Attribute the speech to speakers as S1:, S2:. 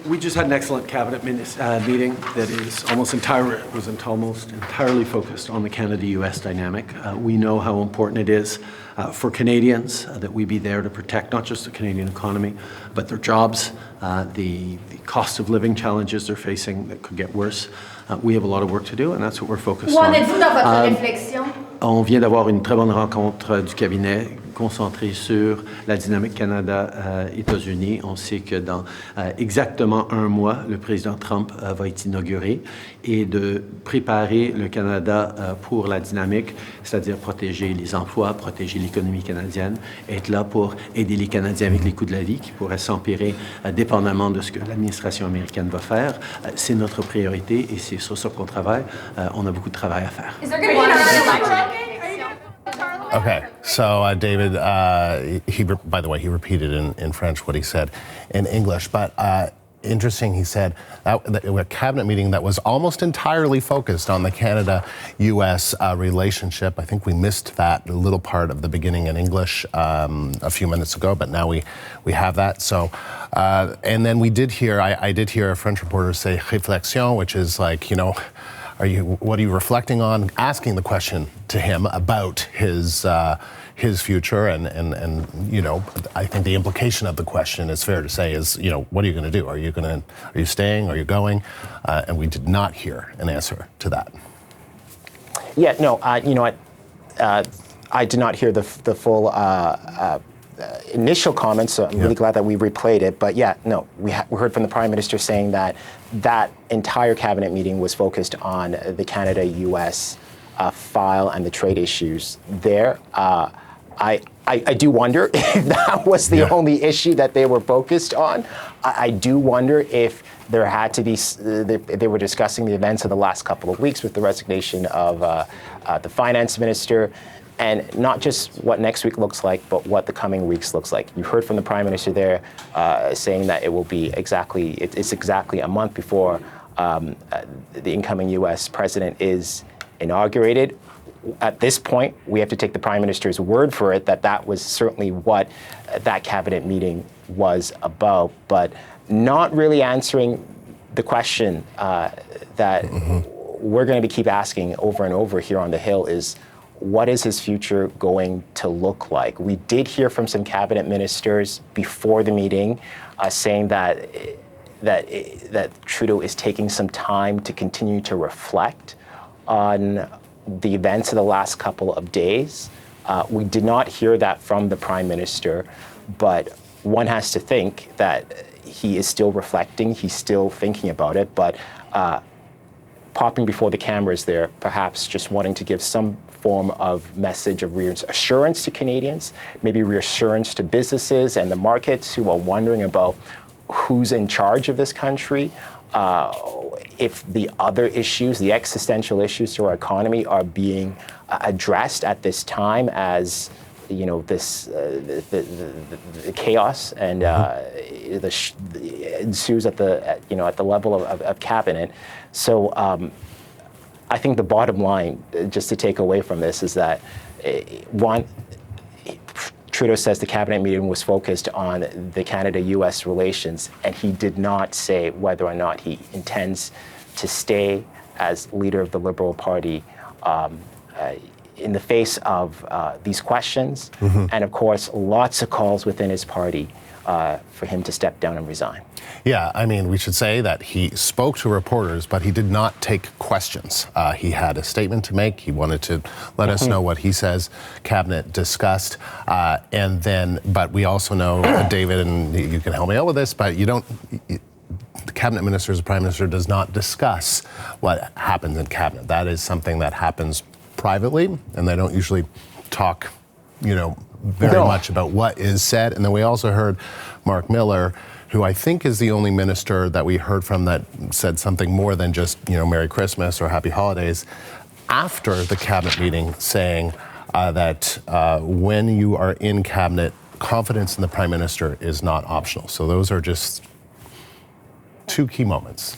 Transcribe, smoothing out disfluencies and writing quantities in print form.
S1: We just had an excellent cabinet meeting that was entirely focused on the Canada-US dynamic. We know how important it is for Canadians that we be there to protect not just the Canadian economy, but their jobs, the cost of living challenges they're facing that could get worse. We have a lot of work to do, and that's what we're focused on.
S2: Où en êtes-vous dans votre réflexion?
S1: On vient d'avoir une très bonne rencontre du cabinet concentrée sur la dynamique Canada-États-Unis. On sait que dans exactement un mois, le président Trump va être inauguré et de préparer le Canada pour la dynamique, c'est-à-dire protéger les emplois, protéger l'économie canadienne, être là pour aider les Canadiens avec les coûts de la vie qui pourraient s'empirer dépendamment de ce que l'administration américaine va faire. C'est notre priorité et c'est sur ça qu'on travaille. On a beaucoup de travail à faire.
S2: Is there going to be another election?
S3: Okay, so David, by the way, he repeated in French what he said in English, but interesting, he said that a cabinet meeting that was almost entirely focused on the Canada-US relationship. I think we missed that little part of the beginning in English a few minutes ago, but now we have that. So, and then we did hear, I did hear a French reporter say réflexion, which is like, what are you reflecting on? Asking the question to him about his future, and I think the implication of the question is fair to say is, what are you going to do? Are you staying? Are you going? And we did not hear an answer to that.
S4: Yeah, no, I did not hear the full initial comments, so I'm really glad that we replayed it. But yeah, no, we heard from the Prime Minister saying that entire cabinet meeting was focused on the Canada-US file and the trade issues there. I do wonder if that was the only issue that they were focused on. I do wonder if there had to be, they were discussing the events of the last couple of weeks with the resignation of the finance minister, and not just what next week looks like, but what the coming weeks looks like. You heard from the Prime Minister there saying that it will be it's exactly a month before the incoming US president is inaugurated. At this point, we have to take the Prime Minister's word for it that was certainly what that cabinet meeting was about, but not really answering the question that we're going to keep asking over and over here on the Hill is, what is his future going to look like? We did hear from some cabinet ministers before the meeting saying that Trudeau is taking some time to continue to reflect on the events of the last couple of days. We did not hear that from the Prime Minister, but one has to think that he is still reflecting, he's still thinking about it, but popping before the cameras there, perhaps just wanting to give some form of message of reassurance to Canadians, maybe reassurance to businesses and the markets who are wondering about who's in charge of this country, if the other issues, the existential issues to our economy are being addressed at this time as this the chaos and ensues at the level of cabinet. So I think the bottom line, just to take away from this, is that one, Trudeau says the cabinet meeting was focused on the Canada-US relations, and he did not say whether or not he intends to stay as leader of the Liberal Party in the face of these questions, and of course, lots of calls within his party for him to step down and resign.
S3: Yeah, I mean, we should say that he spoke to reporters, but he did not take questions. He had a statement to make. He wanted to let us know what he says Cabinet discussed. But we also know, David, and you can help me out with this, but the Cabinet Minister, the Prime Minister, does not discuss what happens in Cabinet. That is something that happens privately, and they don't usually talk, very much about what is said. And then we also heard Mark Miller, who I think is the only minister that we heard from that said something more than just, Merry Christmas or Happy Holidays, after the cabinet meeting, saying that when you are in cabinet, confidence in the Prime Minister is not optional. So those are just two key moments.